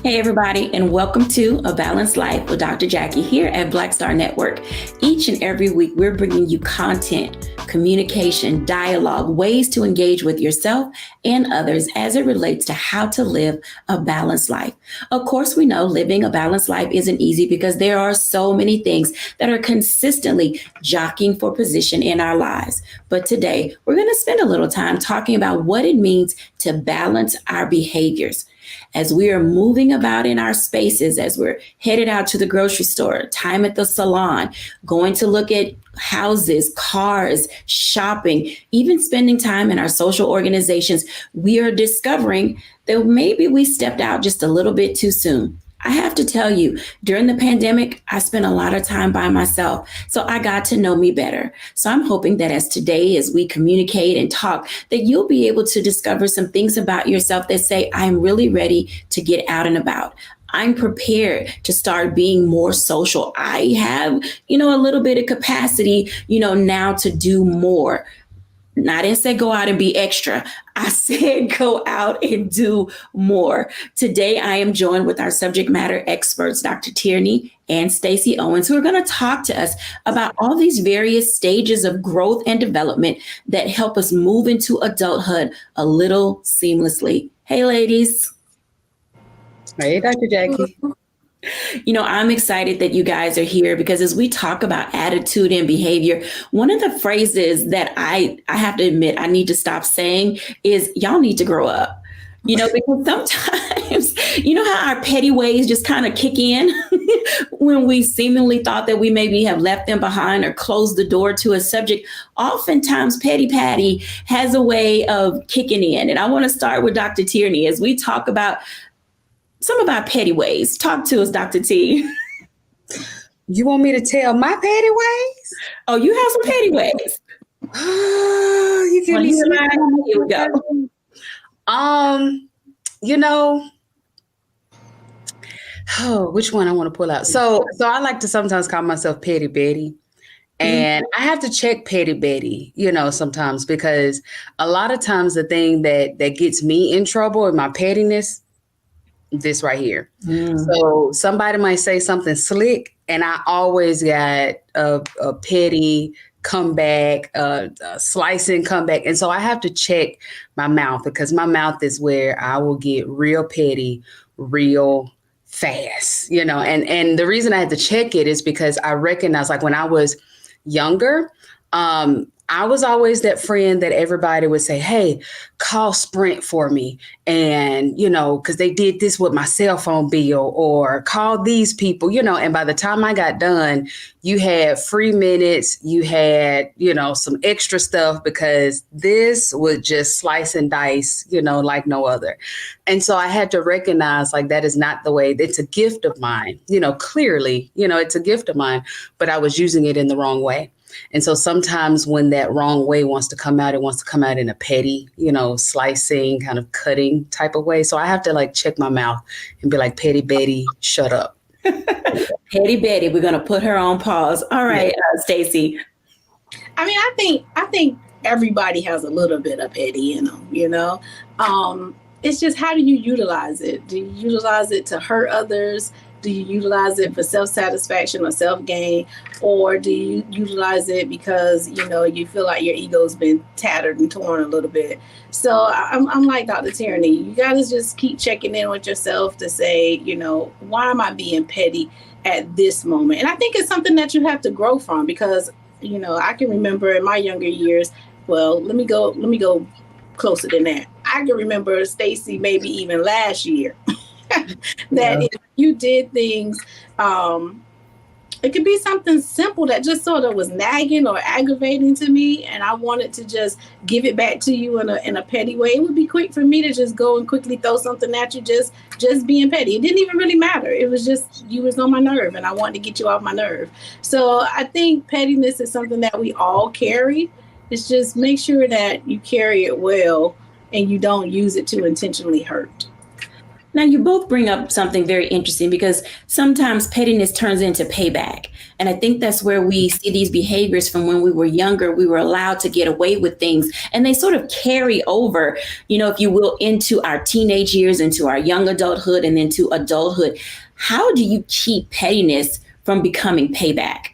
Hey, everybody, and welcome to A Balanced Life with Dr. Jacquie here at Black Star Network. Each and every week, we're bringing you content, communication, dialogue, ways to engage with yourself and others as it relates to how to live a balanced life. Of course, we know living a balanced life isn't easy because there are so many things that are consistently jockeying for position in our lives. But today, we're going to spend a little time talking about what it means to balance our behaviors. As we are moving about in our spaces, as we're headed out to the grocery store, time at the salon, going to look at houses, cars, shopping, even spending time in our social organizations, we are discovering that maybe we stepped out just a little bit too soon. I have to tell you, during the pandemic, I spent a lot of time by myself, so I got to know me better. So I'm hoping that as we communicate and talk, that you'll be able to discover some things about yourself that say, I'm really ready to get out and about. I'm prepared to start being more social. I have, a little bit of capacity, now to do more. I didn't say go out and be extra. I said go out and do more. Today, I am joined with our subject matter experts, Dr. Tierney and Stacey Owens, who are going to talk to us about all these various stages of growth and development that help us move into adulthood a little seamlessly. Hey, ladies. Hey, Dr. Jacquie. I'm excited that you guys are here because as we talk about attitude and behavior, one of the phrases that I have to admit I need to stop saying is y'all need to grow up. Because sometimes, how our petty ways just kind of kick in when we seemingly thought that we maybe have left them behind or closed the door to a subject. Oftentimes, petty Patty has a way of kicking in. And I want to start with Dr. Tierney as we talk about some of our petty ways. Talk to us, Dr. T. You want me to tell my petty ways? Oh, you have some petty ways. You give me some. Here we go. Which one I want to pull out? So I like to sometimes call myself Petty Betty. And I have to check Petty Betty, sometimes because a lot of times the thing that gets me in trouble in my pettiness, this right here. So somebody might say something slick and I always got a petty comeback, a slicing comeback. And so I have to check my mouth because my mouth is where I will get real petty, real fast, and the reason I had to check it is because I recognize like when I was younger, I was always that friend that everybody would say, hey, call Sprint for me. And, because they did this with my cell phone bill or call these people, and by the time I got done, you had free minutes, you had, some extra stuff because this was just slice and dice, like no other. And so I had to recognize like that is not the way. It's a gift of mine, clearly, it's a gift of mine, but I was using it in the wrong way. And so sometimes when that wrong way wants to come out, it wants to come out in a petty, slicing, kind of cutting type of way. So I have to like check my mouth and be like, Petty Betty, shut up. Petty Betty, we're going to put her on pause. All right, Stacey. I mean, I think everybody has a little bit of petty in them, It's just how do you utilize it? Do you utilize it to hurt others? Do you utilize it for self-satisfaction or self-gain? Or do you utilize it because, you feel like your ego's been tattered and torn a little bit? So I'm like Dr. Tierney. You got to just keep checking in with yourself to say, why am I being petty at this moment? And I think it's something that you have to grow from because, I can remember in my younger years, well, let me go closer than that. I can remember Stacey maybe even last year. That if you did things, it could be something simple that just sort of was nagging or aggravating to me, and I wanted to just give it back to you in a petty way. It would be quick for me to just go and quickly throw something at you, just being petty. It didn't even really matter. It was just you was on my nerve, and I wanted to get you off my nerve. So I think pettiness is something that we all carry. It's just make sure that you carry it well and you don't use it to intentionally hurt. Now, you both bring up something very interesting because sometimes pettiness turns into payback. And I think that's where we see these behaviors from when we were younger. We were allowed to get away with things and they sort of carry over, if you will, into our teenage years, into our young adulthood, and into adulthood. How do you keep pettiness from becoming payback?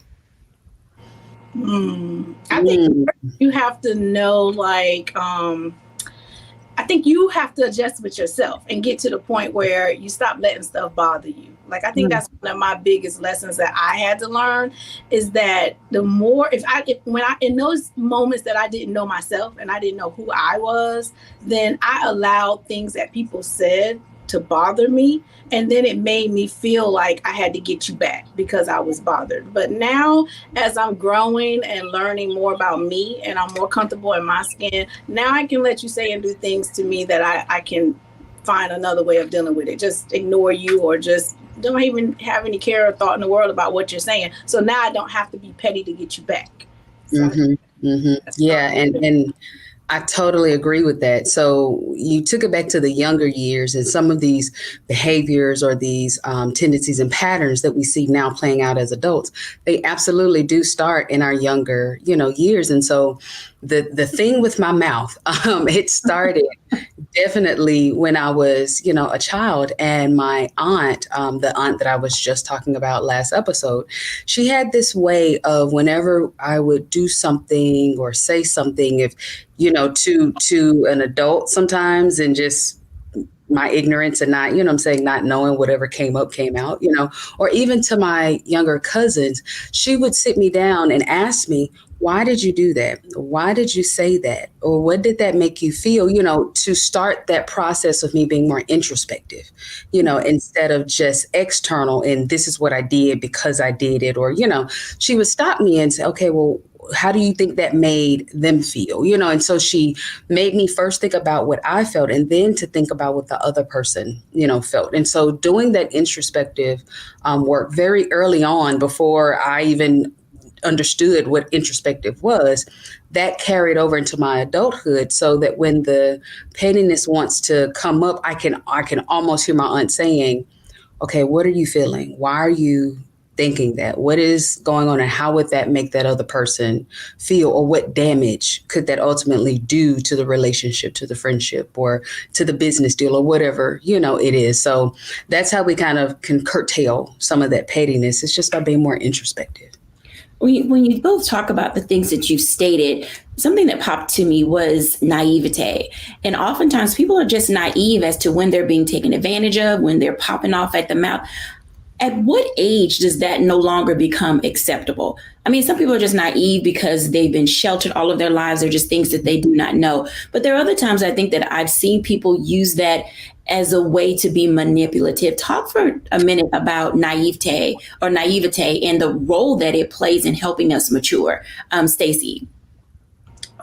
I think you have to know, like, I think you have to adjust with yourself and get to the point where you stop letting stuff bother you. Like, I think that's one of my biggest lessons that I had to learn is that the more, in those moments that I didn't know myself and I didn't know who I was, then I allowed things that people said to bother me. And then it made me feel like I had to get you back because I was bothered. But now, as I'm growing and learning more about me and I'm more comfortable in my skin, now I can let you say and do things to me that I can find another way of dealing with it. Just ignore you or just don't even have any care or thought in the world about what you're saying. So now I don't have to be petty to get you back. So Yeah. And I totally agree with that. So you took it back to the younger years and some of these behaviors or these tendencies and patterns that we see now playing out as adults, they absolutely do start in our younger, years. And so the thing with my mouth, it started definitely when I was, a child, and my aunt, the aunt that I was just talking about last episode, she had this way of whenever I would do something or say something, if, to an adult sometimes, and just my ignorance and not, not knowing whatever came up, came out, or even to my younger cousins, she would sit me down and ask me, why did you do that? Why did you say that? Or what did that make you feel? To start that process of me being more introspective, instead of just external and this is what I did because I did it. Or, she would stop me and say, okay, well, how do you think that made them feel? And so she made me first think about what I felt and then to think about what the other person, felt. And so doing that introspective work very early on before I even understood what introspective was, that carried over into my adulthood, so that when the pettiness wants to come up, I can almost hear my aunt saying, okay, what are you feeling? Why are you thinking that? What is going on, and how would that make that other person feel, or what damage could that ultimately do to the relationship, to the friendship, or to the business deal, or whatever, it is. So that's how we kind of can curtail some of that pettiness. It's just by being more introspective. When you both talk about the things that you've stated, something that popped to me was naivete. And oftentimes people are just naive as to when they're being taken advantage of, when they're popping off at the mouth. At what age does that no longer become acceptable? I mean, some people are just naive because they've been sheltered all of their lives. They're just things that they do not know. But there are other times I think that I've seen people use that as a way to be manipulative. Talk for a minute about naivete and the role that it plays in helping us mature. Stacey.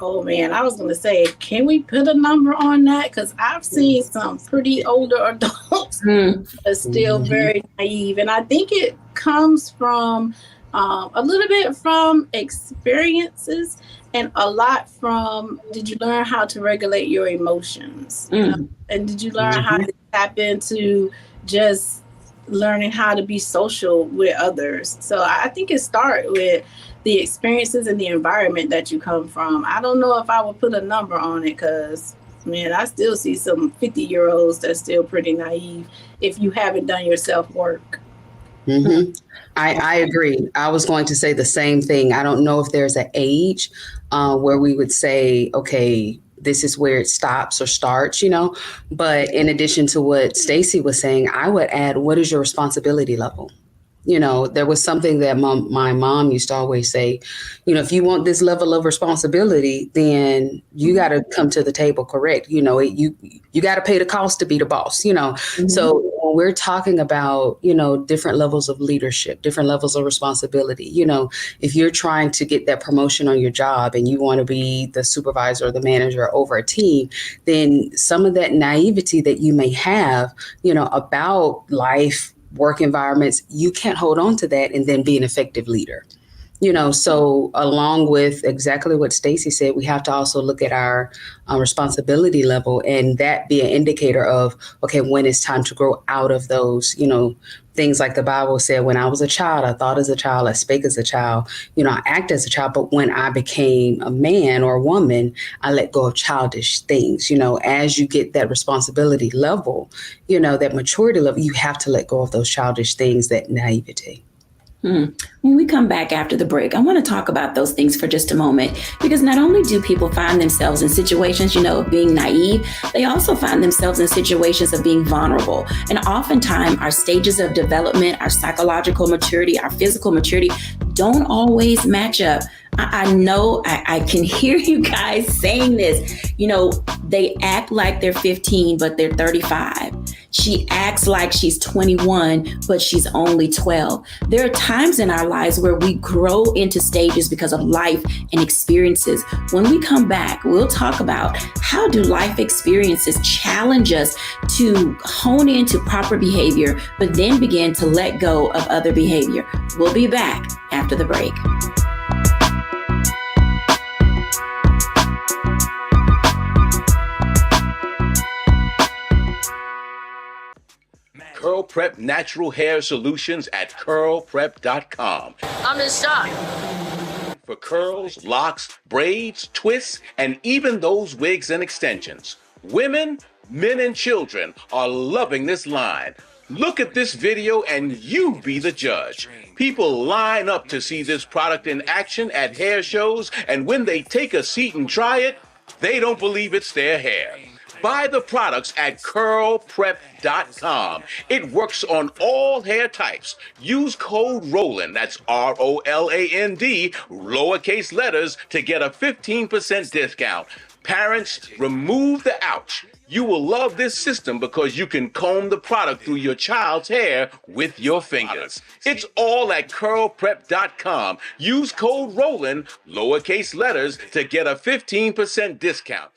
Oh man, I was going to say, can we put a number on that? Because I've seen some pretty older adults that are still very naive. And I think it comes from a little bit from experiences and a lot from, did you learn how to regulate your emotions? And did you learn how to tap into just learning how to be social with others? So I think it starts with the experiences and the environment that you come from. I don't know if I would put a number on it because, man, I still see some 50-year-olds that's still pretty naive if you haven't done your self-work. I agree. I was going to say the same thing. I don't know if there's an age where we would say, okay, this is where it stops or starts, But in addition to what Stacey was saying, I would add, what is your responsibility level? There was something that my mom used to always say, if you want this level of responsibility, then you got to come to the table correct. You got to pay the cost to be the boss, So when we're talking about, different levels of leadership, different levels of responsibility, if you're trying to get that promotion on your job and you want to be the supervisor or the manager over a team, then some of that naivety that you may have, about life, work environments, you can't hold on to that and then be an effective leader. So along with exactly what Stacey said, we have to also look at our responsibility level, and that be an indicator of, okay, when it's time to grow out of those, things like the Bible said, when I was a child, I thought as a child, I spake as a child, I act as a child. But when I became a man or a woman, I let go of childish things. As you get that responsibility level, that maturity level, you have to let go of those childish things, that naivety. When we come back after the break, I want to talk about those things for just a moment, because not only do people find themselves in situations, of being naive, they also find themselves in situations of being vulnerable. And oftentimes our stages of development, our psychological maturity, our physical maturity don't always match up. I know I can hear you guys saying this. They act like they're 15, but they're 35. She acts like she's 21, but she's only 12. There are times in our lives where we grow into stages because of life and experiences. When we come back, we'll talk about how do life experiences challenge us to hone into proper behavior, but then begin to let go of other behavior. We'll be back after the break. Curl Prep Natural Hair Solutions at curlprep.com. I'm in shock. For curls, locks, braids, twists, and even those wigs and extensions. Women, men, and children are loving this line. Look at this video and you be the judge. People line up to see this product in action at hair shows, and when they take a seat and try it, they don't believe it's their hair. Buy the products at curlprep.com. It works on all hair types. Use code ROLAND, that's ROLAND, lowercase letters, to get a 15% discount. Parents, remove the ouch. You will love this system because you can comb the product through your child's hair with your fingers. It's all at curlprep.com. Use code ROLAND, lowercase letters, to get a 15% discount.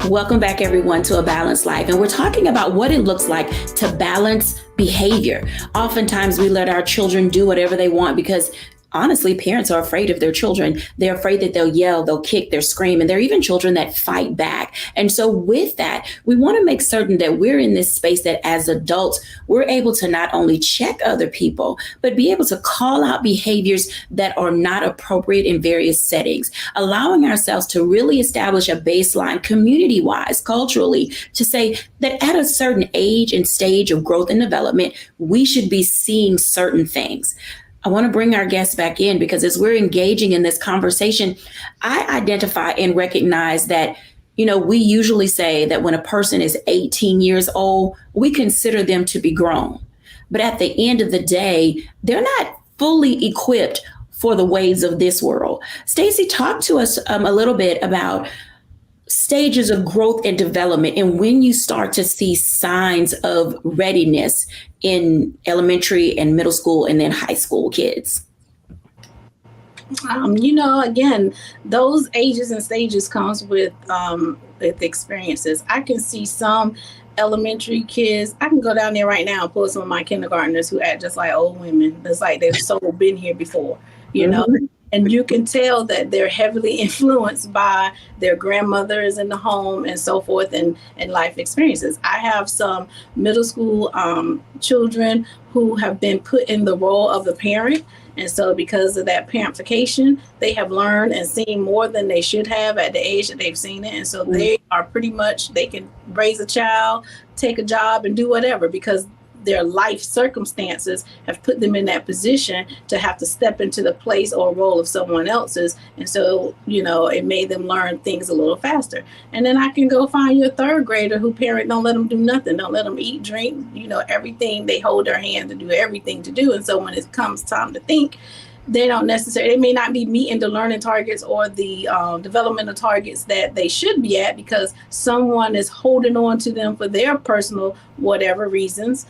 Welcome back, everyone, to A Balanced Life. And we're talking about what it looks like to balance behavior. Oftentimes, we let our children do whatever they want because, honestly, parents are afraid of their children. They're afraid that they'll yell, they'll kick, they'll scream, and there are even children that fight back. And so with that, we want to make certain that we're in this space that as adults, we're able to not only check other people, but be able to call out behaviors that are not appropriate in various settings, allowing ourselves to really establish a baseline community-wise, culturally, to say that at a certain age and stage of growth and development, we should be seeing certain things. I want to bring our guests back in because as we're engaging in this conversation, I identify and recognize that, we usually say that when a person is 18 years old, we consider them to be grown. But at the end of the day, they're not fully equipped for the ways of this world. Stacey, talk to us a little bit about stages of growth and development and when you start to see signs of readiness in elementary and middle school and then high school kids. Again, those ages and stages comes with experiences. I can see some elementary kids. I can go down there right now and pull some of my kindergartners who act just like old women. It's like they've so been here before, And you can tell that they're heavily influenced by their grandmothers in the home and so forth and life experiences. I have some middle school children who have been put in the role of the parent. And so because of that parentification, they have learned and seen more than they should have at the age that they've seen it. And so they are pretty much, they can raise a child, take a job and do whatever because their life circumstances have put them in that position to have to step into the place or role of someone else's. And so, it made them learn things a little faster. And then I can go find you a third grader who parent don't let them do nothing, don't let them eat, drink, everything. They hold their hand to do everything to do. And so when it comes time to think, they may not be meeting the learning targets or the developmental targets that they should be at because someone is holding on to them for their personal whatever reasons.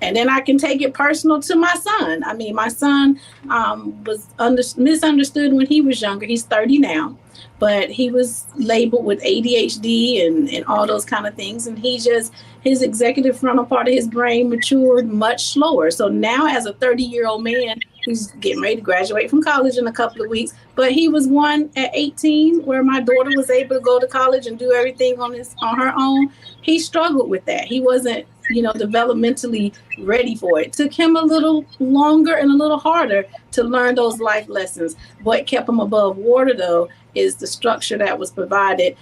And then I can take it personal to my son. I mean, my son was misunderstood when he was younger. He's 30 now, but he was labeled with ADHD and all those kind of things. And his executive frontal part of his brain matured much slower. So now as a 30-year-old man, he's getting ready to graduate from college in a couple of weeks. But he was one at 18 where my daughter was able to go to college and do everything on her own. He struggled with that. He wasn't, developmentally ready for it. It took him a little longer and a little harder to learn those life lessons. What kept him above water, though, is the structure that was provided,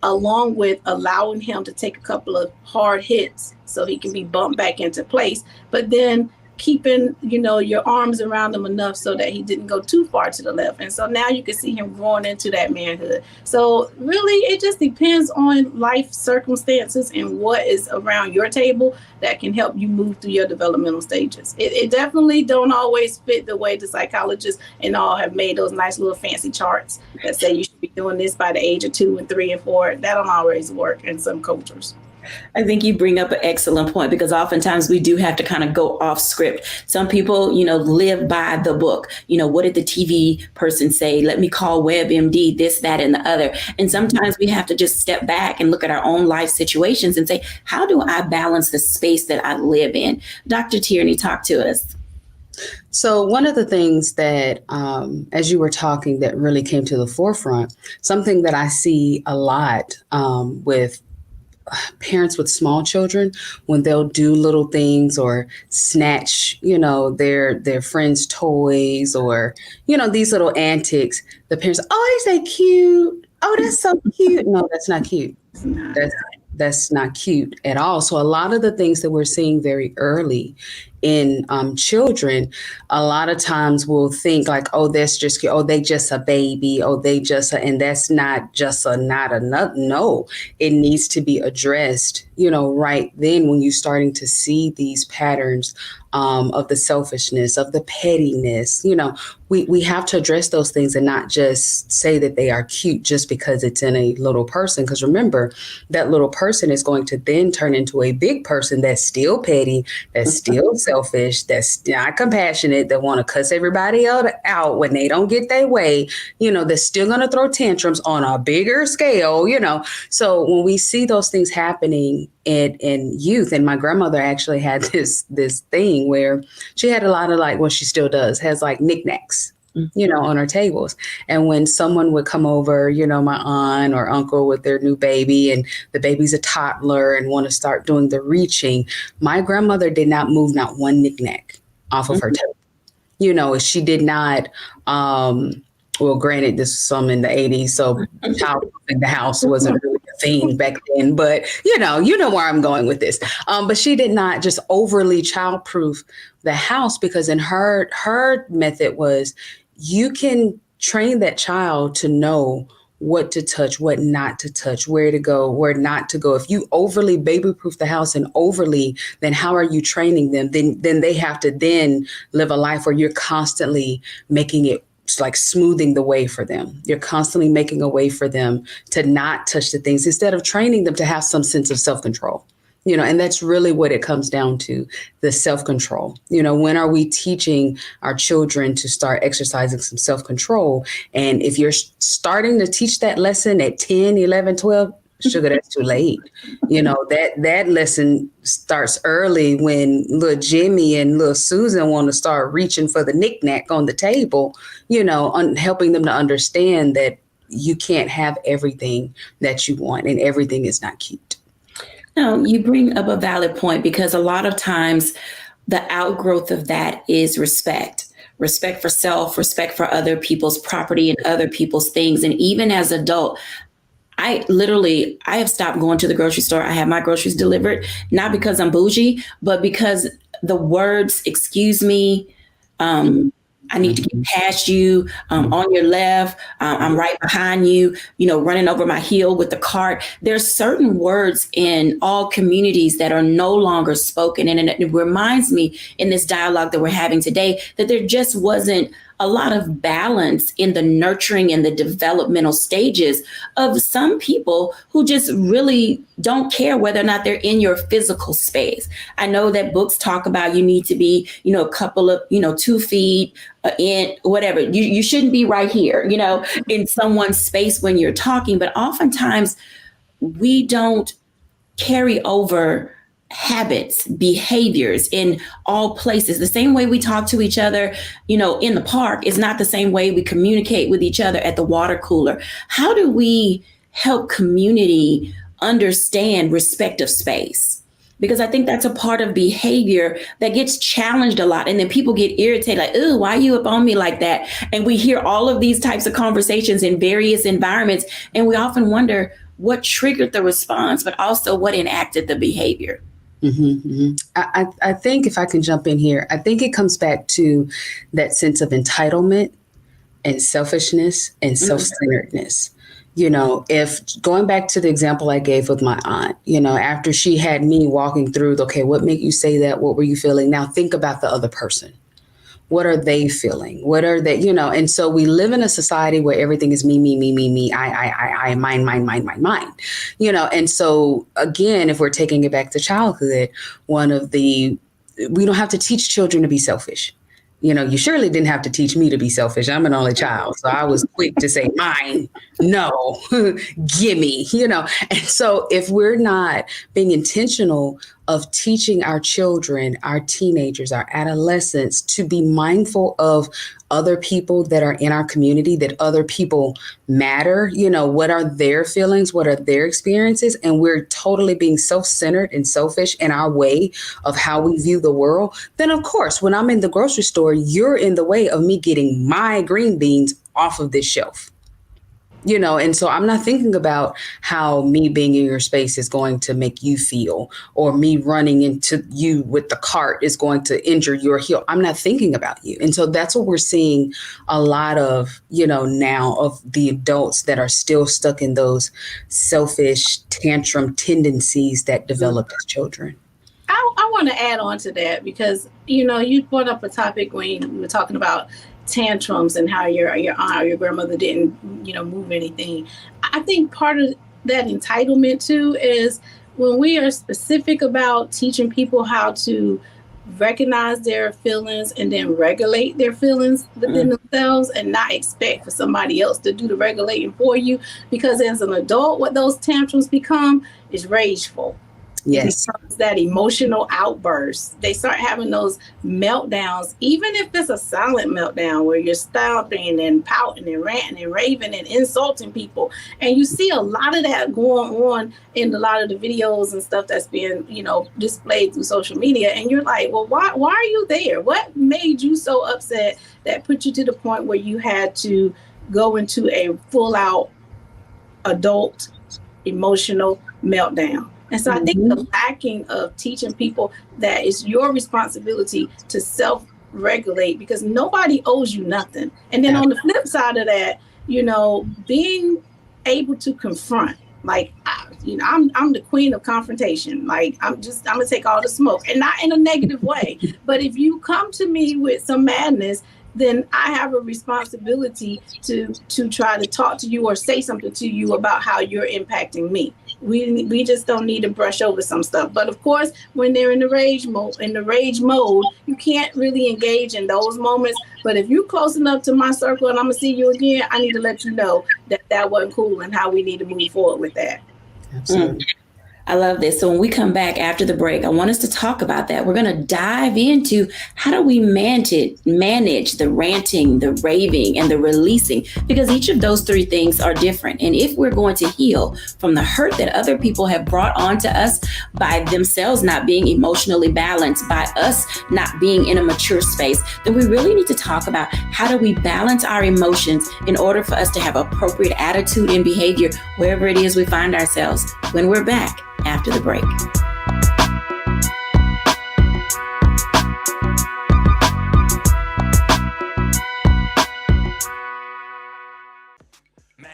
along with allowing him to take a couple of hard hits so he can be bumped back into place, but then keeping, your arms around him enough so that he didn't go too far to the left. And so now you can see him growing into that manhood. So really, it just depends on life circumstances and what is around your table that can help you move through your developmental stages. It definitely don't always fit the way the psychologists and all have made those nice little fancy charts that say you should be doing this by the age of 2 and 3 and 4. That don't always work in some cultures. I think you bring up an excellent point, because oftentimes we do have to kind of go off script. Some people, live by the book. What did the TV person say? Let me call WebMD, this, that, and the other. And sometimes we have to just step back and look at our own life situations and say, how do I balance the space that I live in? Dr. Tierney, talk to us. So one of the things that, as you were talking, that really came to the forefront, something that I see a lot with parents with small children, when they'll do little things or snatch, their friends' toys, or, these little antics, the parents, oh, isn't that cute? Oh, that's so cute. No, that's not cute. That's not cute at all. So a lot of the things that we're seeing very early in children, a lot of times we'll think like, oh, that's just cute. Oh, they just a baby. Oh, and that's not just not enough. No, it needs to be addressed, right then when you're starting to see these patterns of the selfishness, of the pettiness. We have to address those things and not just say that they are cute just because it's in a little person. Because remember, that little person is going to then turn into a big person that's still petty, that's still selfish, that's not compassionate, that want to cuss everybody out when they don't get their way, that's still going to throw tantrums on a bigger scale, So when we see those things happening in youth, and my grandmother actually had this thing where she had a lot of she still does, has knickknacks, on her tables. And when someone would come over, my aunt or uncle with their new baby, and the baby's a toddler and want to start doing the reaching, my grandmother did not move not one knickknack off of her table. She did not, well, granted, this was some in the 80s, so child in the house wasn't really a thing back then. But, you know where I'm going with this. But she did not just overly childproof the house, because in her method was, you can train that child to know what to touch, what not to touch, where to go, where not to go. If you overly baby-proof the house and overly, then how are you training them? Then they have to then live a life where you're constantly making it smoothing the way for them. You're constantly making a way for them to not touch the things, instead of training them to have some sense of self-control. And that's really what it comes down to, the self-control. When are we teaching our children to start exercising some self-control? And if you're starting to teach that lesson at 10, 11, 12, sugar, that's too late. That lesson starts early, when little Jimmy and little Susan want to start reaching for the knickknack on the table, helping them to understand that you can't have everything that you want, and everything is not cute. No, you bring up a valid point, because a lot of times the outgrowth of that is respect for self, respect for other people's property and other people's things. And even as an adult, I have stopped going to the grocery store. I have my groceries delivered, not because I'm bougie, but because the words, excuse me, I need to get past you, on your left, I'm right behind you, running over my heel with the cart. There's certain words in all communities that are no longer spoken. And it reminds me, in this dialogue that we're having today, that there just wasn't a lot of balance in the nurturing and the developmental stages of some people who just really don't care whether or not they're in your physical space. I know that books talk about you need to be, a couple of, 2 feet in whatever. You shouldn't be right here, in someone's space when you're talking. But oftentimes we don't carry over habits, behaviors in all places. The same way we talk to each other, in the park is not the same way we communicate with each other at the water cooler. How do we help community understand respect of space? Because I think that's a part of behavior that gets challenged a lot. And then people get irritated, like, oh, why are you up on me like that? And we hear all of these types of conversations in various environments. And we often wonder what triggered the response, but also what enacted the behavior. I think if I can jump in here, I think it comes back to that sense of entitlement and selfishness and self-centeredness. If going back to the example I gave with my aunt, after she had me walking through, okay, what made you say that? What were you feeling? Now think about the other person. What are they feeling? What are they, and so we live in a society where everything is me, me, me, me, me, I, mine, mine, mine, mine, mine, and so again, if we're taking it back to childhood, we don't have to teach children to be selfish. You surely didn't have to teach me to be selfish. I'm an only child. So I was quick to say mine, no, gimme, And so if we're not being intentional of teaching our children, our teenagers, our adolescents to be mindful of other people that are in our community, that other people matter, what are their feelings, what are their experiences, and we're totally being self-centered and selfish in our way of how we view the world, then of course, when I'm in the grocery store, you're in the way of me getting my green beans off of this shelf. And so I'm not thinking about how me being in your space is going to make you feel, or me running into you with the cart is going to injure your heel. I'm not thinking about you. And so that's what we're seeing a lot of, now of the adults that are still stuck in those selfish tantrum tendencies that developed as children. I want to add on to that because, you brought up a topic when we were talking about tantrums and how your aunt or your grandmother didn't, move anything. I think part of that entitlement too is when we are specific about teaching people how to recognize their feelings and then regulate their feelings within themselves and not expect for somebody else to do the regulating for you. Because as an adult, what those tantrums become is rageful. Yes. That emotional outburst. They start having those meltdowns, even if it's a silent meltdown where you're stomping and pouting and ranting and raving and insulting people. And you see a lot of that going on in a lot of the videos and stuff that's being, displayed through social media. And you're like, well, why are you there? What made you so upset that put you to the point where you had to go into a full out adult emotional meltdown? And so I think the lacking of teaching people that it's your responsibility to self-regulate because nobody owes you nothing. And then on the flip side of that, being able to confront, like, I'm the queen of confrontation. Like, I'm gonna take all the smoke, and not in a negative way. But if you come to me with some madness, then I have a responsibility to try to talk to you or say something to you about how you're impacting me. We just don't need to brush over some stuff. But of course, when they're in the rage mode, you can't really engage in those moments. But if you're close enough to my circle and I'm gonna see you again, I need to let you know that wasn't cool and how we need to move forward with that. Absolutely. I love this. So when we come back after the break, I want us to talk about that. We're going to dive into how do we manage the ranting, the raving, and the releasing, because each of those three things are different. And if we're going to heal from the hurt that other people have brought onto us by themselves not being emotionally balanced, by us not being in a mature space, then we really need to talk about how do we balance our emotions in order for us to have appropriate attitude and behavior wherever it is we find ourselves when we're back after the break.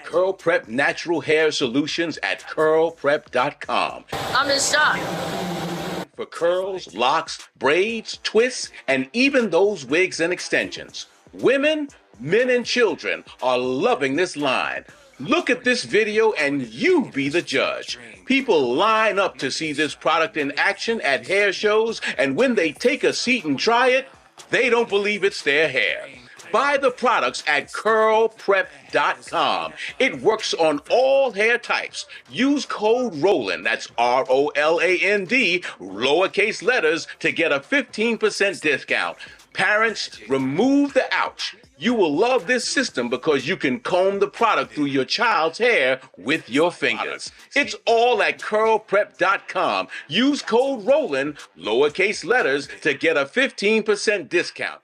Curl Prep Natural Hair Solutions at curlprep.com. I'm in shock. For curls, locks, braids, twists, and even those wigs and extensions. Women, men, and children are loving this line. Look at this video and you be the judge. People line up to see this product in action at hair shows, and when they take a seat and try it, they don't believe it's their hair. Buy the products at curlprep.com. It works on all hair types. Use code ROLAND, that's ROLAND, lowercase letters, to get a 15% discount. Parents, remove the ouch. You will love this system because you can comb the product through your child's hair with your fingers. It's all at curlprep.com. Use code ROLAND, lowercase letters, to get a 15% discount.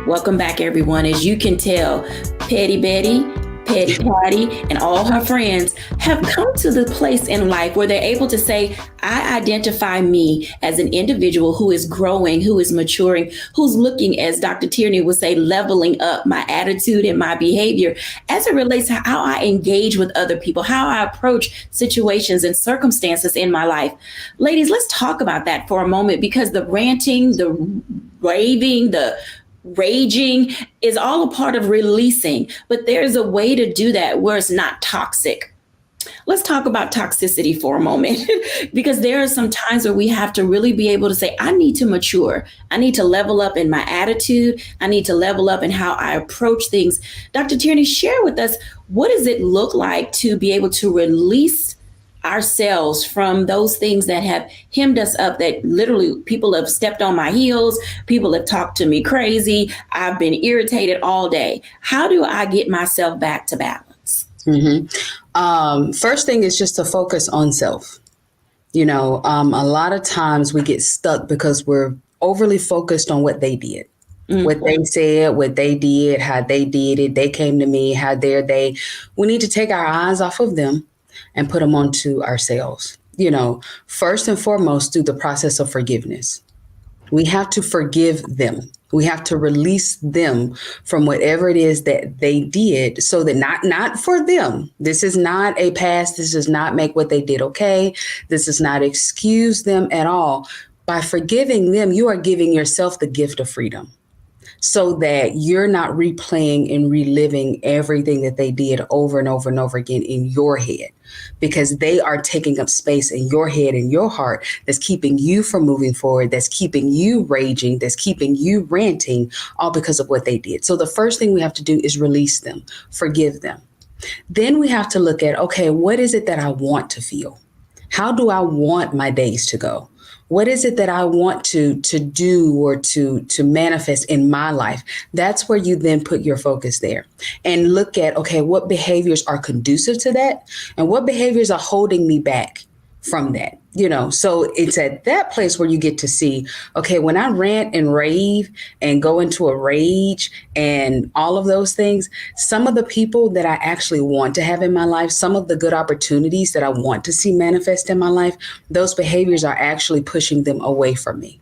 Welcome back, everyone. As you can tell, Petty Betty, Petty Patty, and all her friends have come to the place in life where they're able to say, I identify me as an individual who is growing, who is maturing, who's looking, as Dr. Tierney would say, leveling up my attitude and my behavior as it relates to how I engage with other people, how I approach situations and circumstances in my life. Ladies, let's talk about that for a moment, because the ranting, the raving, the raging is all a part of releasing, but there's a way to do that where it's not toxic. Let's talk about toxicity for a moment, because there are some times where we have to really be able to say, I need to mature. I need to level up in my attitude. I need to level up in how I approach things. Dr. Tierney, share with us, what does it look like to be able to release ourselves from those things that have hemmed us up, that literally people have stepped on my heels, people have talked to me crazy, I've been irritated all day. How do I get myself back to balance? First thing is just to focus on self. A lot of times we get stuck because we're overly focused on what they did. What they said, what they did, how they did it, they came to me, how dare they. We need to take our eyes off of them and put them onto ourselves. First and foremost, through the process of forgiveness. We have to forgive them. We have to release them from whatever it is that they did, so that not for them. This is not a past. This does not make what they did okay. This does not excuse them at all. By forgiving them, you are giving yourself the gift of freedom, so that you're not replaying and reliving everything that they did over and over and over again in your head, because they are taking up space in your head and your heart that's keeping you from moving forward, that's keeping you raging, that's keeping you ranting, all because of what they did. So the first thing we have to do is release them, forgive them. Then we have to look at, okay, what is it that I want to feel? How do I want my days to go? What is it that I want to do or to manifest in my life? That's where you then put your focus there and look at, okay, what behaviors are conducive to that and what behaviors are holding me back from that. So it's at that place where you get to see, okay, when I rant and rave and go into a rage and all of those things, some of the people that I actually want to have in my life, some of the good opportunities that I want to see manifest in my life, those behaviors are actually pushing them away from me.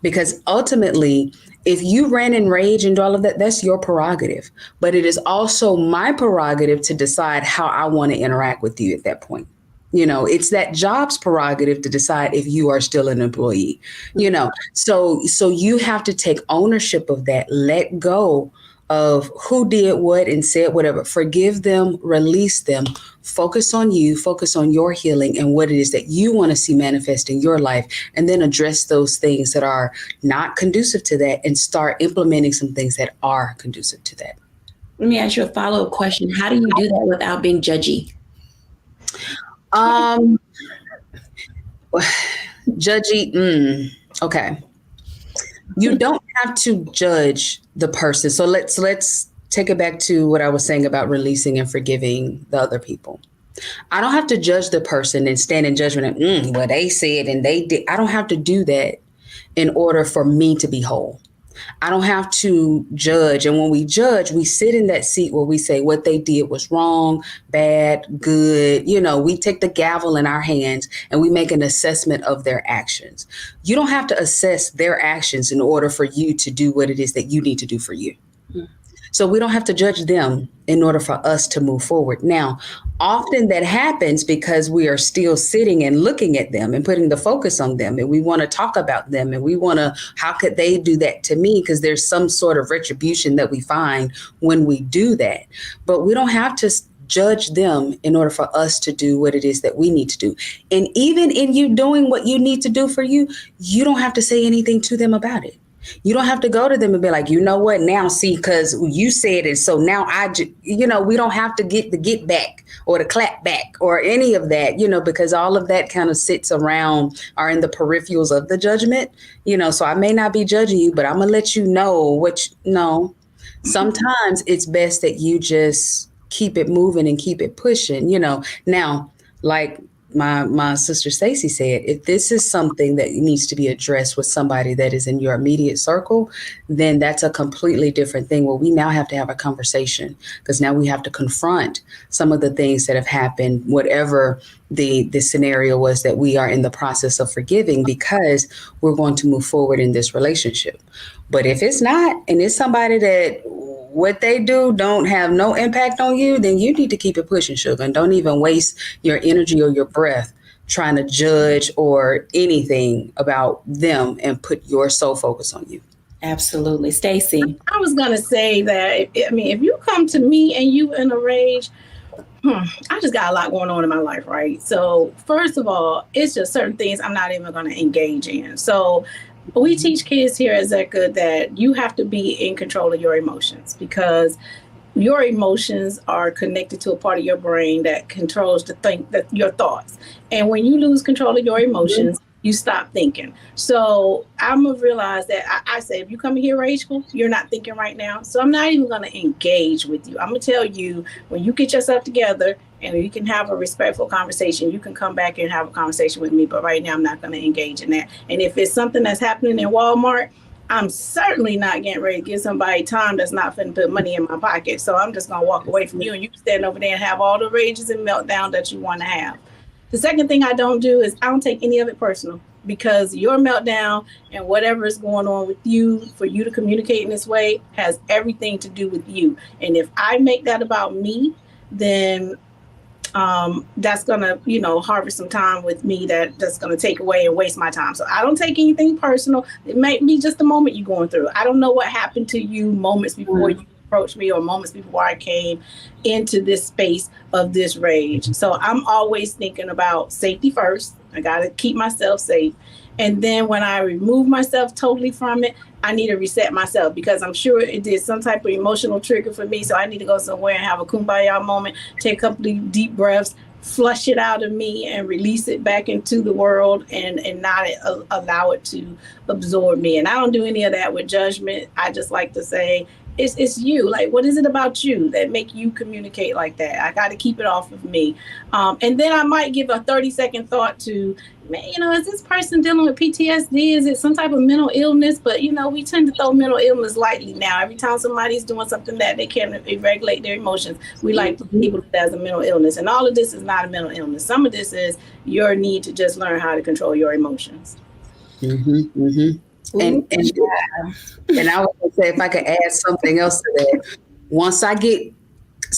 Because ultimately, if you rant and rage and do all of that, that's your prerogative. But it is also my prerogative to decide how I want to interact with you at that point. It's that job's prerogative to decide if you are still an employee, so you have to take ownership of that, let go of who did what and said whatever, forgive them, release them, focus on you, focus on your healing and what it is that you want to see manifest in your life, and then address those things that are not conducive to that and start implementing some things that are conducive to that. Let me ask you a follow-up question. How do you do that without being judgy? Judgy. Okay. You don't have to judge the person. So let's take it back to what I was saying about releasing and forgiving the other people. I don't have to judge the person and stand in judgment and what they said and they did. I don't have to do that in order for me to be whole. I don't have to judge. And when we judge, we sit in that seat where we say what they did was wrong, bad, good. We take the gavel in our hands and we make an assessment of their actions. You don't have to assess their actions in order for you to do what it is that you need to do for you. So we don't have to judge them in order for us to move forward. Now, often that happens because we are still sitting and looking at them and putting the focus on them. And we want to talk about them and we want to, how could they do that to me? Because there's some sort of retribution that we find when we do that. But we don't have to judge them in order for us to do what it is that we need to do. And even in you doing what you need to do for you, you don't have to say anything to them about it. You don't have to go to them and be like, you know what, now see, because you said it. So now we don't have to get the get back or the clap back or any of that, because all of that kind of sits around or in the peripherals of the judgment, so I may not be judging you, but I'm going to let you know sometimes it's best that you just keep it moving and keep it pushing, now, like my sister Stacy said, if this is something that needs to be addressed with somebody that is in your immediate circle, then that's a completely different thing. Well, we now have to have a conversation because now we have to confront some of the things that have happened, whatever the scenario was that we are in the process of forgiving, because we're going to move forward in this relationship. But if it's not, and it's somebody that what they do don't have no impact on you, then you need to keep it pushing, sugar, and don't even waste your energy or your breath trying to judge or anything about them and put your sole focus on you. Absolutely. Stacy. I was going to say that, if you come to me and you in a rage, I just got a lot going on in my life, right? So first of all, it's just certain things I'm not even going to engage in. So we teach kids here at Zecca that you have to be in control of your emotions, because your emotions are connected to a part of your brain that controls your thoughts. And when you lose control of your emotions, you stop thinking. So I'm going to realize that I say, if you come here rageful, you're not thinking right now. So I'm not even going to engage with you. I'm going to tell you, when you get yourself together and you can have a respectful conversation, you can come back and have a conversation with me. But right now, I'm not going to engage in that. And if it's something that's happening in Walmart, I'm certainly not getting ready to give somebody time that's not finna put money in my pocket. So I'm just going to walk away from you, and you can stand over there and have all the rages and meltdown that you want to have. The second thing I don't do is I don't take any of it personal, because your meltdown and whatever is going on with you, for you to communicate in this way, has everything to do with you. And if I make that about me, then that's going to, harvest some time with me that's going to take away and waste my time. So I don't take anything personal. It might be just the moment you're going through. I don't know what happened to you moments before you approached me or moments before I came into this space of this rage. So I'm always thinking about safety first. I got to keep myself safe. And then when I remove myself totally from it, I need to reset myself, because I'm sure it did some type of emotional trigger for me. So I need to go somewhere and have a kumbaya moment, take a couple of deep breaths, flush it out of me and release it back into the world, and not allow it to absorb me. And I don't do any of that with judgment. I just like to say, it's you. Like, what is it about you that make you communicate like that? I got to keep it off of me. And then I might give a 30-second thought to, is this person dealing with PTSD? Is it some type of mental illness? But, we tend to throw mental illness lightly now. Every time somebody's doing something that they can't regulate their emotions, we like people that has a mental illness. And all of this is not a mental illness. Some of this is your need to just learn how to control your emotions. Mm-hmm, mm-hmm. And I was going to say, if I could add something else to that, once I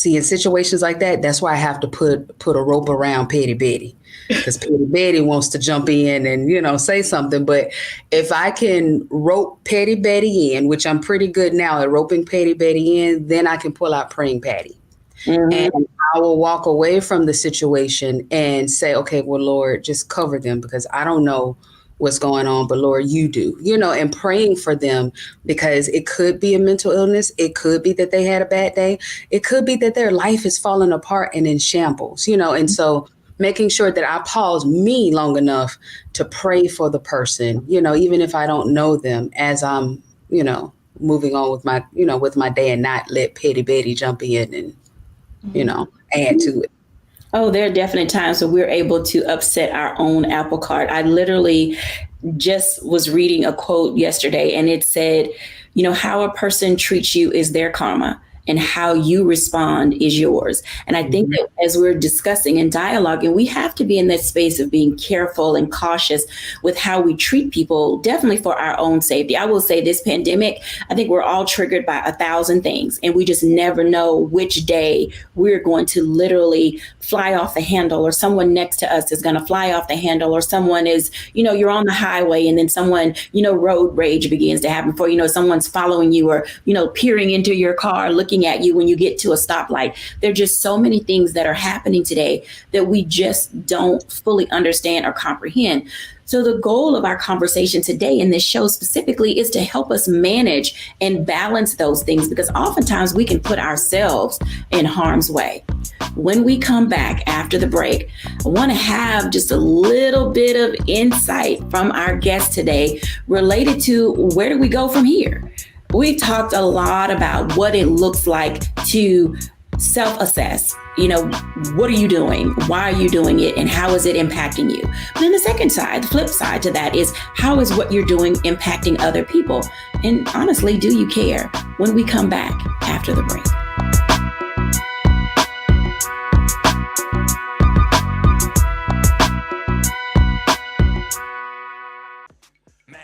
in situations like that, that's why I have to put a rope around Petty Betty, because Petty Betty wants to jump in and, say something. But if I can rope Petty Betty in, which I'm pretty good now at roping Petty Betty in, then I can pull out Praying Patty. Mm-hmm. And I will walk away from the situation and say, okay, well, Lord, just cover them, because I don't know what's going on, but Lord, you do, and praying for them, because it could be a mental illness. It could be that they had a bad day. It could be that their life is falling apart and in shambles, and so making sure that I pause me long enough to pray for the person, even if I don't know them, as I'm, moving on with my day, and not let Petty Betty jump in and, add to it. Oh, there are definitely times when we're able to upset our own apple cart. I literally just was reading a quote yesterday, and it said, how a person treats you is their karma. and how you respond is yours. And I think that as we're discussing and dialoguing, we have to be in that space of being careful and cautious with how we treat people, definitely for our own safety. I will say this pandemic, I think we're all triggered by 1,000 things, and we just never know which day we're going to literally fly off the handle, or someone next to us is going to fly off the handle, or someone is, you're on the highway and then someone, road rage begins to happen for, someone's following you, or, peering into your car, looking at you when you get to a stoplight. There are just so many things that are happening today that we just don't fully understand or comprehend. So the goal of our conversation today in this show specifically is to help us manage and balance those things, because oftentimes we can put ourselves in harm's way. When we come back after the break, I want to have just a little bit of insight from our guest today related to where do we go from here? We've talked a lot about what it looks like to self-assess. What are you doing? Why are you doing it? And how is it impacting you? But then the second side, the flip side to that is, how is what you're doing impacting other people? And honestly, do you care? When we come back after the break.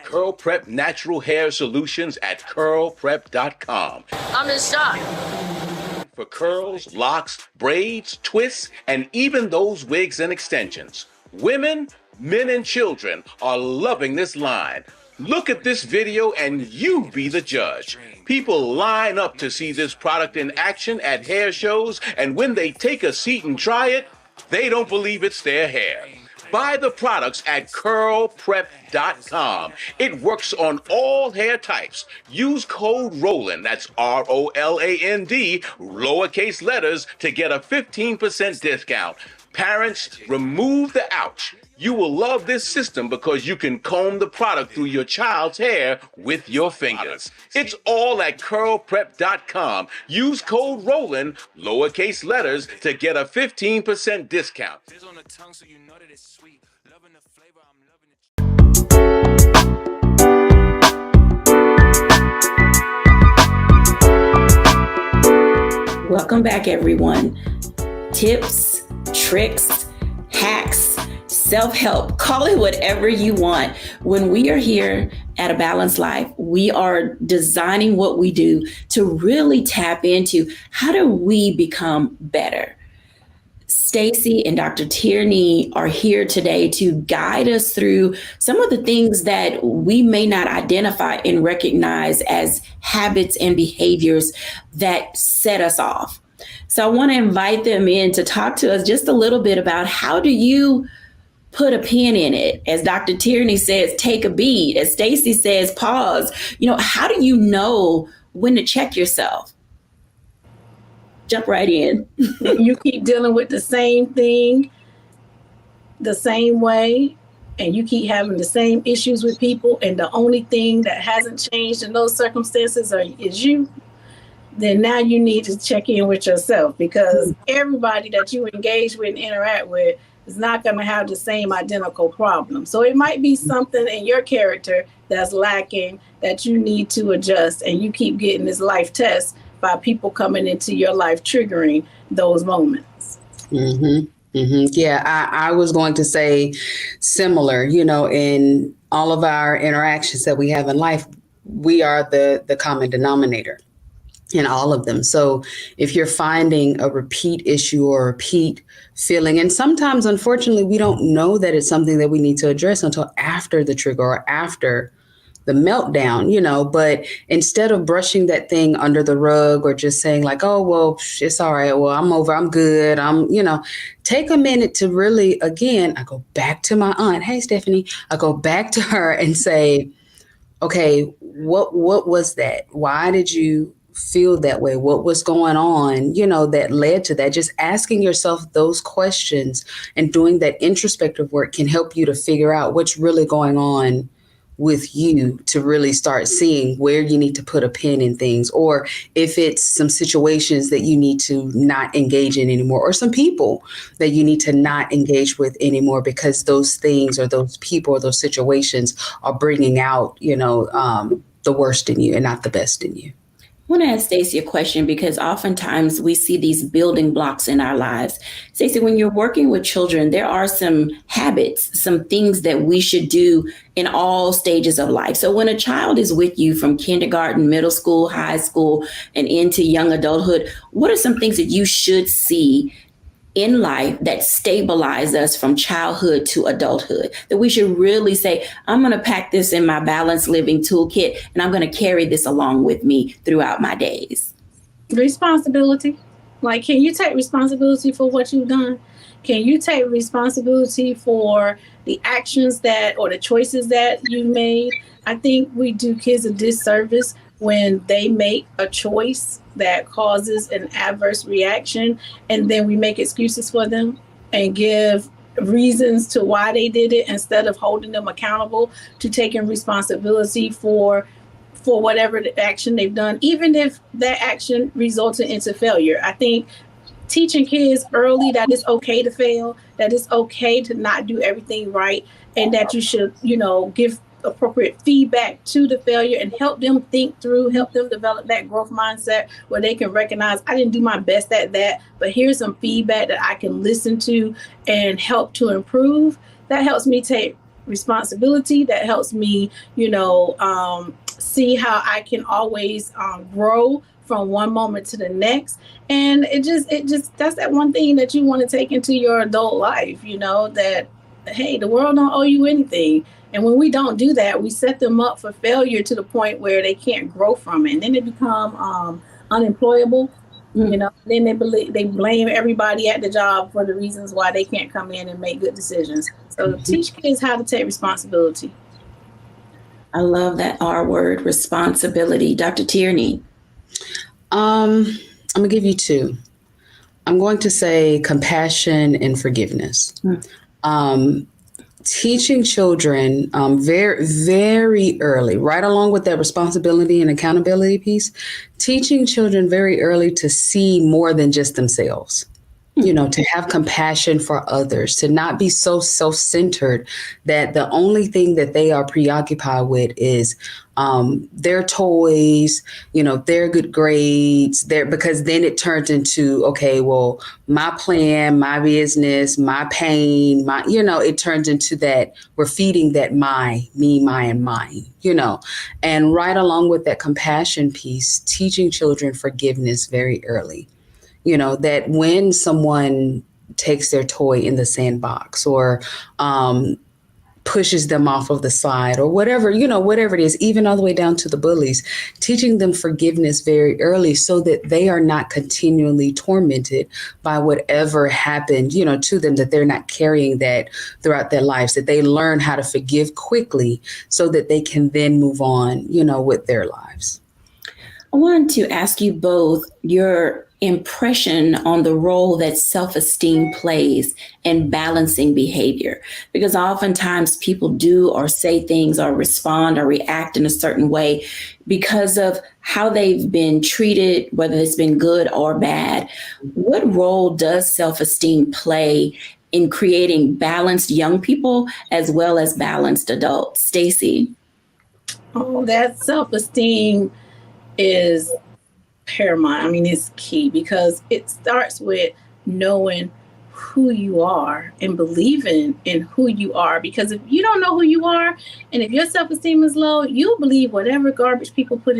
Curl Prep Natural Hair Solutions at curlprep.com. I'm in shock. For curls, locks, braids, twists, and even those wigs and extensions. Women, men, and children are loving this line. Look at this video and you be the judge. People line up to see this product in action at hair shows, and when they take a seat and try it, they don't believe it's their hair. Buy the products at curlprep.com. It works on all hair types. Use code ROLAND, that's ROLAND, lowercase letters, to get a 15% discount. Parents, remove the ouch. You will love this system because you can comb the product through your child's hair with your fingers. It's all at curlprep.com. Use code ROLAND, lowercase letters, to get a 15% discount. Welcome back, everyone. Tips, tricks, hacks, self-help, call it whatever you want. When we are here at A Balanced Life, we are designing what we do to really tap into how do we become better. Stacy and Dr. Tierney are here today to guide us through some of the things that we may not identify and recognize as habits and behaviors that set us off. So I want to invite them in to talk to us just a little bit about how do you put a pin in it. As Dr. Tierney says, take a beat. As Stacy says, pause. How do you know when to check yourself? Jump right in. You keep dealing with the same thing the same way, and you keep having the same issues with people, and the only thing that hasn't changed in those circumstances is you, then now you need to check in with yourself, because everybody that you engage with and interact with is not going to have the same identical problem. So it might be something in your character that's lacking that you need to adjust, and you keep getting this life test by people coming into your life triggering those moments. Yeah, I was going to say similar, in all of our interactions that we have in life, we are the common denominator in all of them. So if you're finding a repeat issue or repeat feeling, and sometimes, unfortunately, we don't know that it's something that we need to address until after the trigger or after the meltdown, but instead of brushing that thing under the rug or just saying like, oh, well, it's all right. Well, I'm over. I'm good. Take a minute to really, again, I go back to my aunt. Hey, Stephanie, I go back to her and say, okay, what was that? Why did you feel that way? What was going on, that led to that? Just asking yourself those questions and doing that introspective work can help you to figure out what's really going on with you, to really start seeing where you need to put a pin in things, or if it's some situations that you need to not engage in anymore, or some people that you need to not engage with anymore because those things or those people or those situations are bringing out, the worst in you and not the best in you. want to ask Stacey a question because oftentimes we see these building blocks in our lives. Stacey, when you're working with children, there are some habits, some things that we should do in all stages of life. So when a child is with you from kindergarten, middle school, high school, and into young adulthood, what are some things that you should see in life that stabilize us from childhood to adulthood, that we should really say, I'm going to pack this in my balanced living toolkit and I'm going to carry this along with me throughout my days? Responsibility. Like, can you take responsibility for what you've done? Can you take responsibility for the actions that or the choices that you made? I think we do kids a disservice when they make a choice that causes an adverse reaction and then we make excuses for them and give reasons to why they did it instead of holding them accountable to taking responsibility for whatever the action they've done, even if that action resulted into failure. I think teaching kids early that it's okay to fail, that it's okay to not do everything right, and that you should, give appropriate feedback to the failure and help them think through, help them develop that growth mindset where they can recognize I didn't do my best at that, but here's some feedback that I can listen to and help to improve. That helps me take responsibility. That helps me, see how I can always grow from one moment to the next. And it just that's that one thing that you want to take into your adult life, that, hey, the world don't owe you anything. And when we don't do that, we set them up for failure to the point where they can't grow from it. And then they become unemployable. Then they blame everybody at the job for the reasons why they can't come in and make good decisions. So teach kids how to take responsibility. I love that R word, responsibility. Dr. Tierney. I'm going to give you two. I'm going to say compassion and forgiveness. Teaching children very, very early, right along with that responsibility and accountability piece, teaching children very early to see more than just themselves. To have compassion for others, to not be so self-centered that the only thing that they are preoccupied with is their toys, their good grades, because then it turns into, okay, well, my plan, my business, my pain, it turns into that we're feeding that me, my, and mine, and right along with that compassion piece, teaching children forgiveness very early. That when someone takes their toy in the sandbox or pushes them off of the side or whatever it is, even all the way down to the bullies, teaching them forgiveness very early so that they are not continually tormented by whatever happened, to them, that they're not carrying that throughout their lives, that they learn how to forgive quickly so that they can then move on, with their lives. I wanted to ask you both your impression on the role that self-esteem plays in balancing behavior, because oftentimes people do or say things or respond or react in a certain way because of how they've been treated, whether it's been good or bad. What role does self-esteem play in creating balanced young people as well as balanced adults? Stacey? Oh, that self-esteem is paramount. I mean, it's key because it starts with knowing who you are and believing in who you are. Because if you don't know who you are, and if your self-esteem is low, you'll believe whatever garbage people put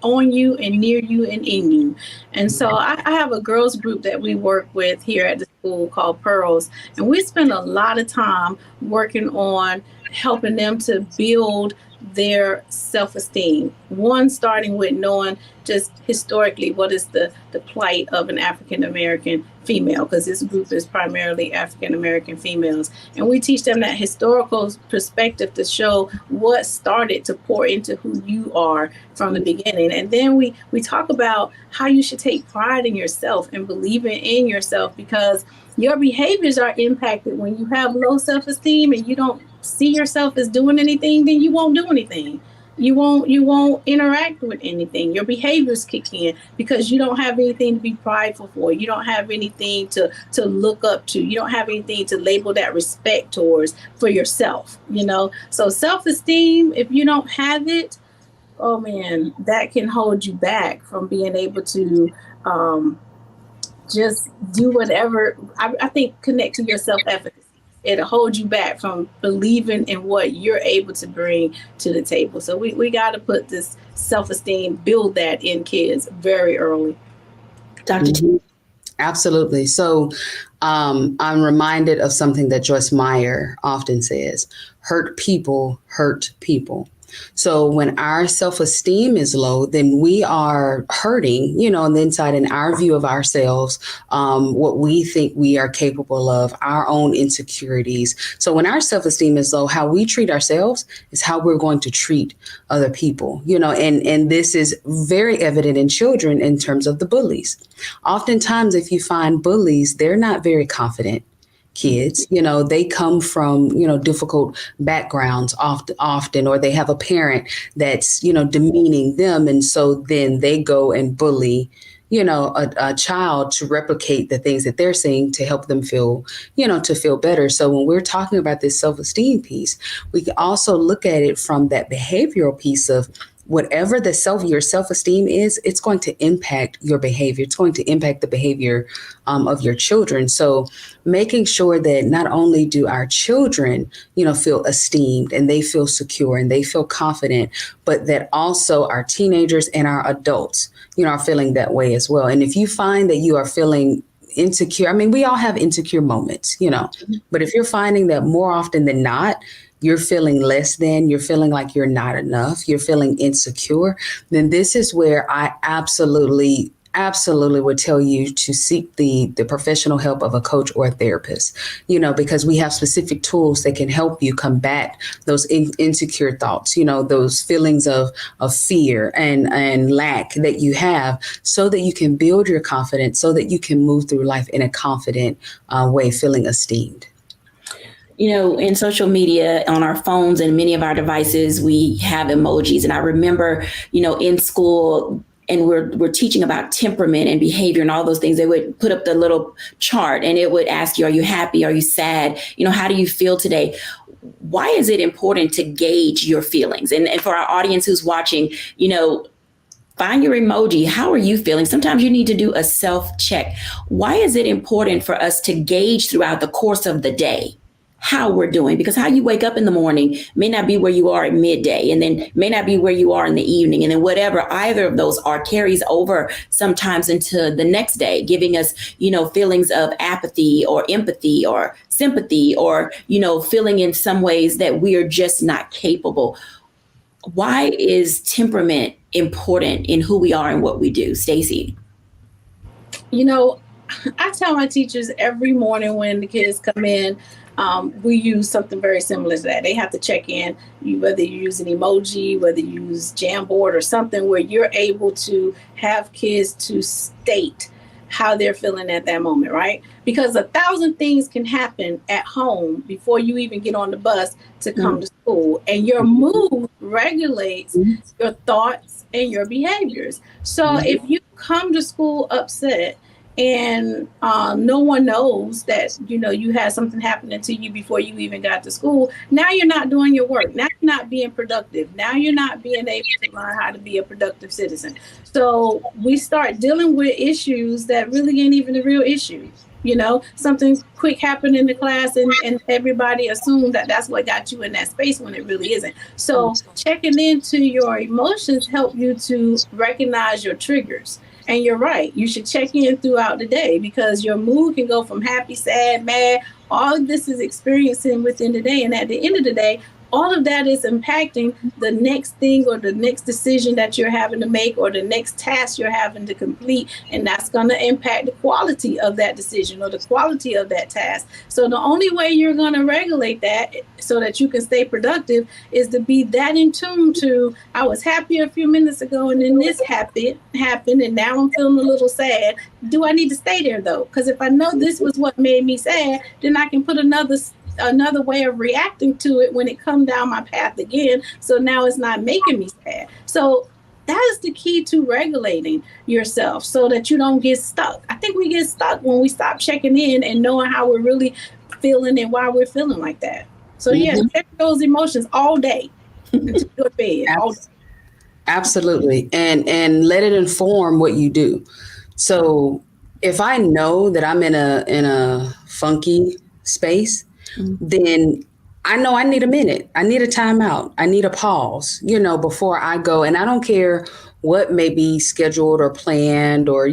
on you and near you and in you. And so I have a girls group that we work with here at the school called Pearls, and we spend a lot of time working on helping them to build their self-esteem. One, starting with knowing just historically what is the plight of an African-American female, because this group is primarily African-American females. And we teach them that historical perspective to show what started to pour into who you are from the beginning. And then we talk about how you should take pride in yourself and believing in yourself, because your behaviors are impacted when you have low self-esteem and you don't see yourself as doing anything, then you won't do anything. You won't interact with anything. Your behaviors kick in because you don't have anything to be prideful for. You don't have anything to look up to. You don't have anything to label that respect towards for yourself, So self-esteem, if you don't have it, oh man, that can hold you back from being able to just do whatever. I think connect to your self-efficacy. It'll hold you back from believing in what you're able to bring to the table. So we got to put this self-esteem, build that in kids very early. Dr. T. Absolutely. So I'm reminded of something that Joyce Meyer often says: hurt people hurt people. So when our self-esteem is low, then we are hurting, on the inside, in our view of ourselves, what we think we are capable of, our own insecurities. So when our self-esteem is low, how we treat ourselves is how we're going to treat other people, and this is very evident in children in terms of the bullies. Oftentimes, if you find bullies, they're not very confident kids. They come from, difficult backgrounds often, or they have a parent that's, demeaning them. And so then they go and bully, a child to replicate the things that they're seeing to help them feel, to feel better. So when we're talking about this self-esteem piece, we can also look at it from that behavioral piece of whatever your self-esteem is, it's going to impact your behavior. It's going to impact the behavior of your children. So making sure that not only do our children, feel esteemed and they feel secure and they feel confident, but that also our teenagers and our adults, are feeling that way as well. And if you find that you are feeling insecure, we all have insecure moments, but if you're finding that more often than not, you're feeling less than, you're feeling like you're not enough, you're feeling insecure, then this is where I absolutely would tell you to seek the professional help of a coach or a therapist, because we have specific tools that can help you combat those insecure thoughts, those feelings of fear and lack that you have, so that you can build your confidence, so that you can move through life in a confident way, feeling esteemed. In social media, on our phones and many of our devices, we have emojis. And I remember, in school, and we're teaching about temperament and behavior and all those things, they would put up the little chart and it would ask you, are you happy? Are you sad? How do you feel today? Why is it important to gauge your feelings? And for our audience who's watching, find your emoji. How are you feeling? Sometimes you need to do a self-check. Why is it important for us to gauge throughout the course of the day how we're doing? Because how you wake up in the morning may not be where you are at midday, and then may not be where you are in the evening. And then whatever either of those are carries over sometimes into the next day, giving us, feelings of apathy or empathy or sympathy, or, feeling in some ways that we are just not capable. Why is temperament important in who we are and what we do? Stacey? I tell my teachers every morning when the kids come in, we use something very similar to that. They have to check in, whether you use an emoji, whether you use Jamboard or something where you're able to have kids to state how they're feeling at that moment, right? Because 1,000 things can happen at home before you even get on the bus to come to school. And your mood regulates your thoughts and your behaviors. So if you come to school upset, and no one knows that, you had something happening to you before you even got to school, now you're not doing your work. Now you're not being productive. Now you're not being able to learn how to be a productive citizen. So we start dealing with issues that really ain't even the real issue. Something quick happened in the class and everybody assumed that that's what got you in that space when it really isn't. So checking into your emotions help you to recognize your triggers. And you're right. You should check in throughout the day, because your mood can go from happy, sad, mad. All of this is experiencing within the day. And at the end of the day, all of that is impacting the next thing or the next decision that you're having to make or the next task you're having to complete. And that's going to impact the quality of that decision or the quality of that task. So the only way you're going to regulate that so that you can stay productive is to be that in tune to, I was happy a few minutes ago and then this happened and now I'm feeling a little sad. Do I need to stay there though? Because if I know this was what made me sad, then I can put another way of reacting to it when it comes down my path again. So now it's not making me sad. So that is the key to regulating yourself so that you don't get stuck. I think we get stuck when we stop checking in and knowing how we're really feeling and why we're feeling like that. So check those emotions all day until you go to bed. All day. Absolutely. And let it inform what you do. So if I know that I'm in a funky space, then I know I need a minute. I need a timeout. I need a pause, before I go. And I don't care what may be scheduled or planned, or,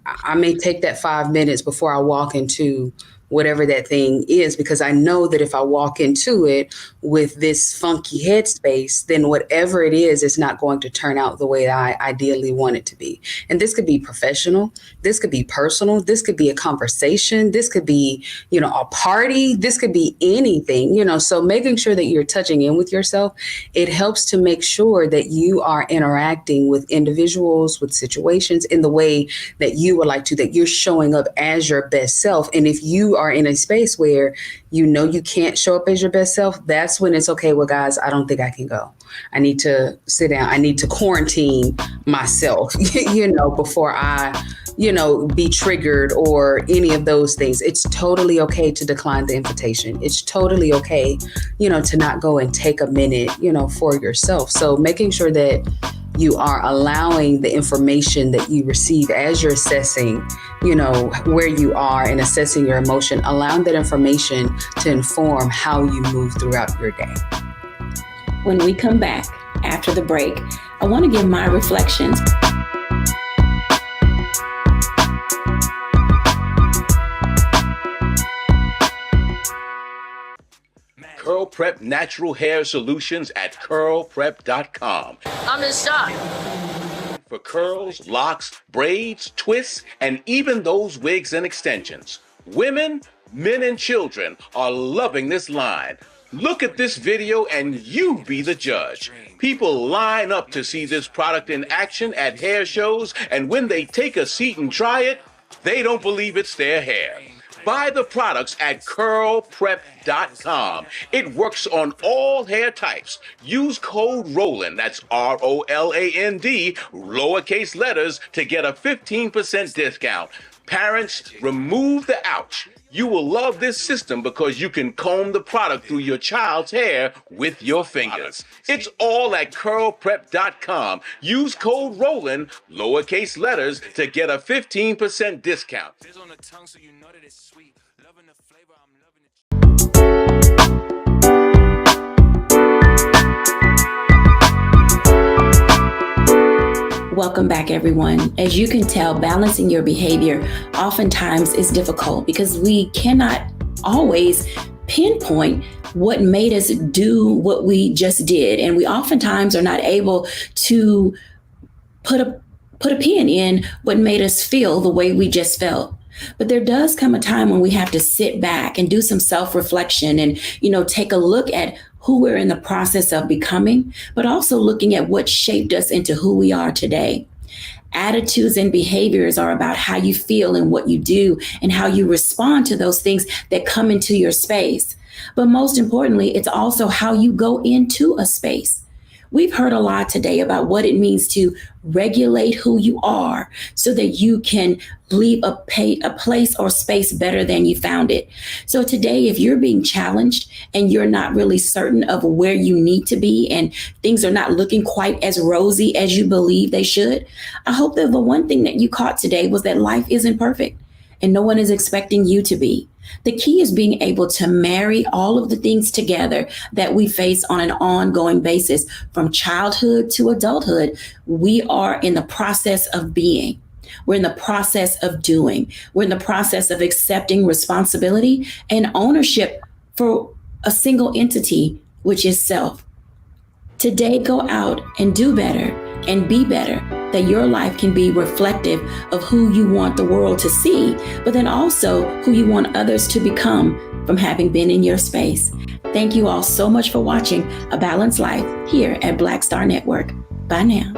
I may take that 5 minutes before I walk into whatever that thing is, because I know that if I walk into it with this funky headspace, then whatever it is, it's not going to turn out the way that I ideally want it to be. And this could be professional. This could be personal. This could be a conversation. This could be, a party. This could be anything, so making sure that you're touching in with yourself, it helps to make sure that you are interacting with individuals, with situations in the way that you would like to, that you're showing up as your best self. And if you are in a space where you can't show up as your best self, that's when it's okay. Well, guys, I don't think I can go. I need to sit down. I need to quarantine myself, before I, be triggered or any of those things. It's totally okay to decline the invitation. It's totally okay, to not go and take a minute, for yourself. So making sure that you are allowing the information that you receive as you're assessing, where you are and assessing your emotion, allowing that information to inform how you move throughout your day. When we come back after the break, I want to give my reflections. Curl Prep Natural Hair Solutions at curlprep.com. I'm in shock. For curls, locks, braids, twists, and even those wigs and extensions. Women, men, and children are loving this line. Look at this video and you be the judge. People line up to see this product in action at hair shows, and when they take a seat and try it, they don't believe it's their hair. Buy the products at curlprep.com. It works on all hair types. Use code ROLAND, that's ROLAND, lowercase letters, to get a 15% discount. Parents, remove the ouch. You will love this system because you can comb the product through your child's hair with your fingers. It's all at curlprep.com. Use code ROLAND, lowercase letters, to get a 15% discount. Welcome back, everyone. As you can tell, balancing your behavior oftentimes is difficult because we cannot always pinpoint what made us do what we just did. And we oftentimes are not able to put a pin in what made us feel the way we just felt. But there does come a time when we have to sit back and do some self-reflection and, take a look at who we're in the process of becoming, but also looking at what shaped us into who we are today. Attitudes and behaviors are about how you feel and what you do and how you respond to those things that come into your space. But most importantly, it's also how you go into a space. We've heard a lot today about what it means to regulate who you are so that you can leave a place or space better than you found it. So today, if you're being challenged and you're not really certain of where you need to be and things are not looking quite as rosy as you believe they should, I hope that the one thing that you caught today was that life isn't perfect and no one is expecting you to be. The key is being able to marry all of the things together that we face on an ongoing basis from childhood to adulthood. We are in the process of being. We're in the process of doing. We're in the process of accepting responsibility and ownership for a single entity, which is self. Today, go out and do better and be better, that your life can be reflective of who you want the world to see, but then also who you want others to become from having been in your space. Thank you all so much for watching A Balanced Life here at Black Star Network. Bye now.